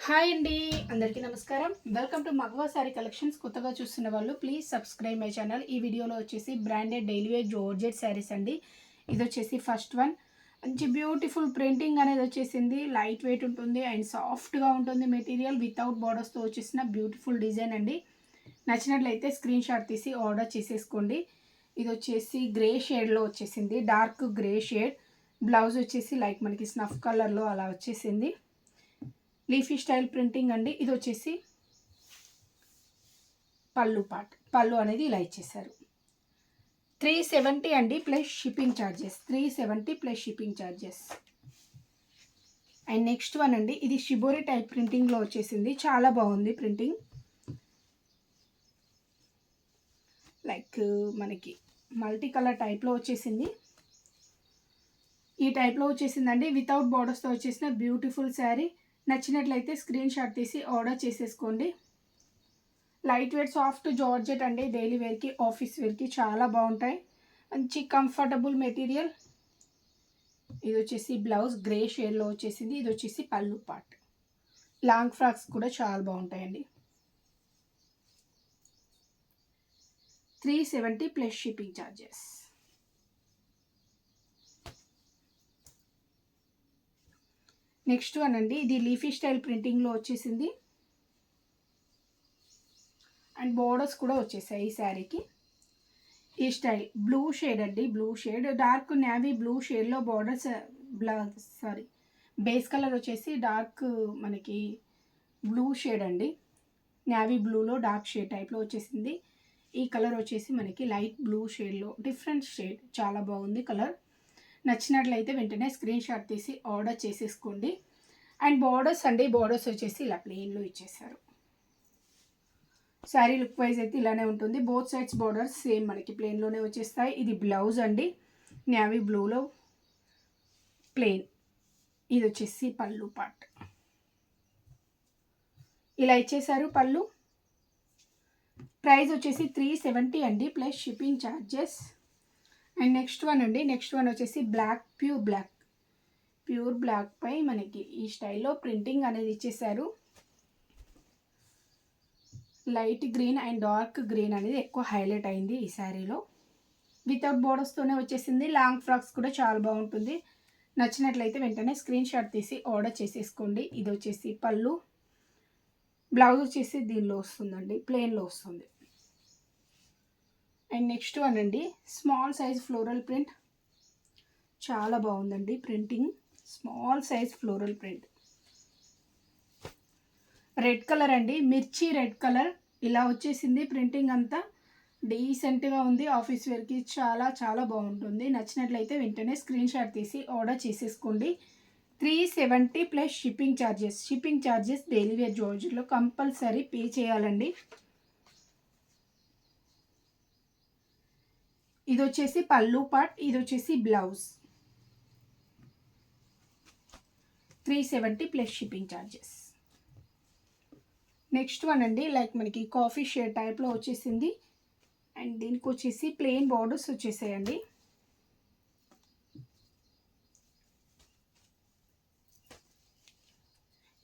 Hi అండి, అందరికీ నమస్కారం. Welcome to Magava sari collections. కొత్తగా చూస్తున్న వాళ్ళు ప్లీజ్ సబ్స్క్రైబ్ మై ఛానల్. ఈ వీడియోలో వచ్చేసి branded daily wear georgette sarees అండి. ఇది వచ్చేసి ఫస్ట్ వన్. మంచి బ్యూటిఫుల్ ప్రింటింగ్ అనేది వచ్చేసింది. లైట్ వెయిట్ ఉంటుంది అండ్ సాఫ్ట్గా ఉంటుంది మెటీరియల్. వితౌట్ బార్డర్స్తో వచ్చేసిన బ్యూటిఫుల్ డిజైన్ అండి. నచ్చినట్లయితే స్క్రీన్ షాట్ తీసి ఆర్డర్ చేసేసుకోండి. ఇది వచ్చేసి గ్రే షేడ్లో వచ్చేసింది, డార్క్ గ్రే షేడ్. బ్లౌజ్ వచ్చేసి లైక్ మనకి స్నఫ్ కలర్లో అలా వచ్చేసింది. లీఫీ స్టైల్ ప్రింటింగ్ అండి. ఇది వచ్చేసి పళ్ళు అనేది ఇలా ఇచ్చేసారు. 370 అండి plus shipping charges. 370 plus shipping charges. And next one అండి, ఇది షిబోరి టైప్ ప్రింటింగ్లో వచ్చేసింది. చాలా బాగుంది ప్రింటింగ్. లైక్ మనకి మల్టీ కలర్ టైప్లో వచ్చేసింది. ఈ టైప్లో వచ్చేసిందండి. వితౌట్ బార్డర్స్తో వచ్చేసిన బ్యూటిఫుల్ శారీ. నచ్చినట్లయితే స్క్రీన్ షాట్ తీసి ఆర్డర్ చేసేసుకోండి. లైట్ వెయిట్ సాఫ్ట్ జార్జెట్ అండి. డైలీ వేర్కి, ఆఫీస్ వేర్కి చాలా బాగుంటాయి. మంచి కంఫర్టబుల్ మెటీరియల్. ఇది వచ్చేసి బ్లౌజ్ గ్రే షేడ్లో వచ్చేసింది. ఇది వచ్చేసి పళ్ళు పార్ట్. లాంగ్ ఫ్రాక్స్ కూడా చాలా బాగుంటాయండి. 370 plus shipping charges. Next one అండి, ఇది లీఫీ స్టైల్ ప్రింటింగ్లో వచ్చేసింది అండ్ బోర్డర్స్ కూడా వచ్చేసాయి ఈ శారీకి. ఈ స్టైల్ బ్లూ షేడ్ అండి, blue shade, dark navy blue షేడ్లో బోర్డర్స్. బేస్ కలర్ వచ్చేసి డార్క్ మనకి బ్లూ షేడ్ అండి. నేవీ బ్లూలో డార్క్ షేడ్ టైప్లో వచ్చేసింది. ఈ కలర్ వచ్చేసి మనకి లైట్ బ్లూ షేడ్లో డిఫరెంట్ షేడ్. చాలా బాగుంది కలర్. నచ్చినట్లయితే వెంటనే స్క్రీన్ షాట్ తీసి ఆర్డర్ చేసేసుకోండి. అండ్ బార్డర్స్ అండి, బార్డర్స్ వచ్చేసి ఇలా ప్లెయిన్లో ఇచ్చేసారు. శారీ లుక్ వైజ్ అయితే ఇలానే ఉంటుంది. బోత్ సైడ్స్ బార్డర్స్ సేమ్ మనకి ప్లెయిన్లోనే వచ్చేస్తాయి. ఇది బ్లౌజ్ అండి, నేవీ బ్లూలో ప్లెయిన్. ఇది వచ్చేసి పళ్ళు పార్ట్. ఇలా ఇచ్చేసారు పళ్ళు. ప్రైస్ వచ్చేసి 370 అండి plus shipping charges. And next one అండి, నెక్స్ట్ వన్ వచ్చేసి ప్యూర్ బ్లాక్ పై మనకి ఈ స్టైల్లో ప్రింటింగ్ అనేది ఇచ్చేసారు. Light green and dark green అనేది ఎక్కువ హైలైట్ అయింది ఈ శారీలో. వితౌట్ బోర్డర్స్తోనే వచ్చేసింది. లాంగ్ ఫ్రాక్స్ కూడా చాలా బాగుంటుంది. నచ్చినట్లయితే వెంటనే స్క్రీన్ షాట్ తీసి ఆర్డర్ చేసేసుకోండి. ఇది వచ్చేసి పళ్ళు. బ్లౌజ్ వచ్చేసి దీనిలో వస్తుందండి, ప్లెయిన్లో వస్తుంది. అండ్ నెక్స్ట్ వన్ అండి, స్మాల్ సైజ్ ఫ్లోరల్ ప్రింట్. చాలా బాగుందండి printing. Small size floral print. Red colour అండి, మిర్చి రెడ్ కలర్. ఇలా వచ్చేసింది ప్రింటింగ్ అంతా. డీసెంట్గా ఉంది. ఆఫీస్ వేర్కి చాలా చాలా బాగుంటుంది. నచ్చినట్లయితే వెంటనే స్క్రీన్ షాట్ తీసి ఆర్డర్ చేసేసుకోండి. 370 plus shipping charges. Shipping charges daily wear జార్జెట్లో కంపల్సరీ పే చేయాలండి. ఇది వచ్చేసి పళ్ళు పార్ట్. ఇది వచ్చేసి blouse. 370 plus shipping charges. Next one అండి, లైక్ మనకి కాఫీ షేడ్ టైప్లో వచ్చేసింది. అండ్ దీనికి వచ్చేసి ప్లెయిన్ బార్డర్స్ వచ్చేసాయండి.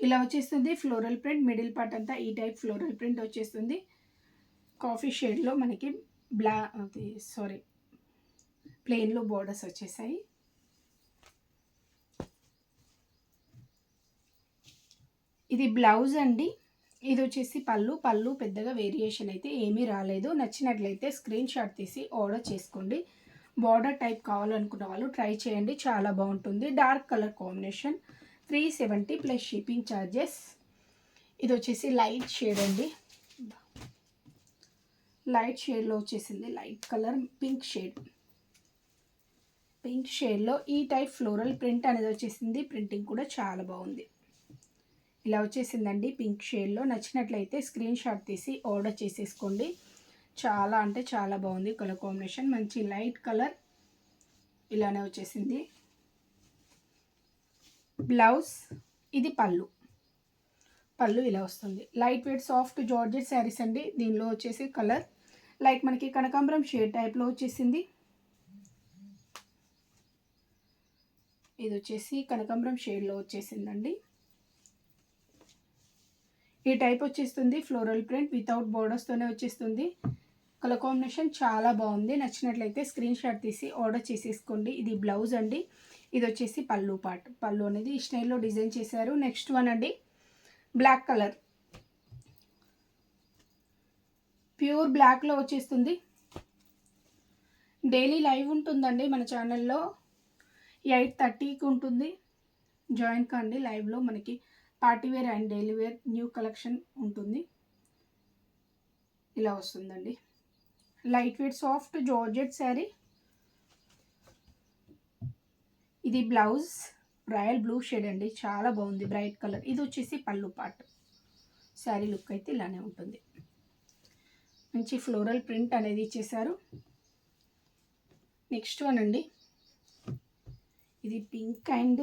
ఇలా వచ్చేస్తుంది ఫ్లోరల్ ప్రింట్. మిడిల్ పార్ట్ అంతా ఈ టైప్ ఫ్లోరల్ ప్రింట్ వచ్చేస్తుంది. కాఫీ షేడ్లో మనకి ప్లెయిన్లో బార్డర్స్ వచ్చేసాయి. ఇది బ్లౌజ్ అండి. ఇది వచ్చేసి పళ్ళు పెద్దగా వేరియేషన్ అయితే ఏమీ రాలేదు. నచ్చినట్లయితే స్క్రీన్ షాట్ తీసి ఆర్డర్ చేసుకోండి. బార్డర్ టైప్ కావాలనుకున్న వాళ్ళు ట్రై చేయండి, చాలా బాగుంటుంది. Dark colour combination. 370 plus shipping charges. ఇది వచ్చేసి లైట్ షేడ్ అండి, లైట్ షేడ్లో వచ్చేసింది. లైట్ కలర్ పింక్ షేడ్లో ఈ టైప్ ఫ్లోరల్ ప్రింట్ అనేది వచ్చేసింది. ప్రింటింగ్ కూడా చాలా బాగుంది. ఇలా వచ్చేసిందండి పింక్ షేడ్లో. నచ్చినట్లయితే స్క్రీన్ షాట్ తీసి ఆర్డర్ చేసేసుకోండి. చాలా అంటే చాలా బాగుంది కలర్ కాంబినేషన్. మంచి లైట్ కలర్. ఇలానే వచ్చేసింది బ్లౌజ్. ఇది పళ్ళు ఇలా వస్తుంది. Light weight soft georgette sarees అండి. దీనిలో వచ్చేసి కలర్ లైక్ మనకి కనకాంబరం షేడ్ టైప్లో వచ్చేసింది. ఇది వచ్చేసి కనకాంబరం షేడ్లో వచ్చేసిందండి. ఈ టైప్ వచ్చేస్తుంది ఫ్లోరల్ ప్రింట్ వితౌట్ బోర్డర్స్తోనే వచ్చేస్తుంది. కలర్ కాంబినేషన్ చాలా బాగుంది. నచ్చినట్లయితే స్క్రీన్ షాట్ తీసి ఆర్డర్ చేసేసుకోండి. ఇది బ్లౌజ్ అండి. ఇది వచ్చేసి పళ్ళు పార్ట్. పళ్ళు అనేది ఈ స్టైల్లో డిజైన్ చేశారు. నెక్స్ట్ వన్ అండి, బ్లాక్ కలర్, ప్యూర్ బ్లాక్లో వచ్చేస్తుంది. డైలీ లైవ్ ఉంటుందండి మన ఛానల్లో, 8:30కి ఉంటుంది. జాయిన్ కండి. లైవ్లో మనకి party wear and daily wear new collection ఉంటుంది. ఇలా వస్తుందండి. Light weight soft georgette saree. ఇది బ్లౌజ్ రాయల్ బ్లూ షేడ్ అండి, చాలా బాగుంది, బ్రైట్ కలర్. ఇది వచ్చేసి పళ్ళు పార్ట్. శారీ లుక్ అయితే ఇలానే ఉంటుంది. మంచి ఫ్లోరల్ ప్రింట్ అనేది ఇచ్చేసారు. నెక్స్ట్ వన్ అండి, ఇది పింక్ అండ్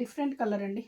డిఫరెంట్ కలర్ అండి.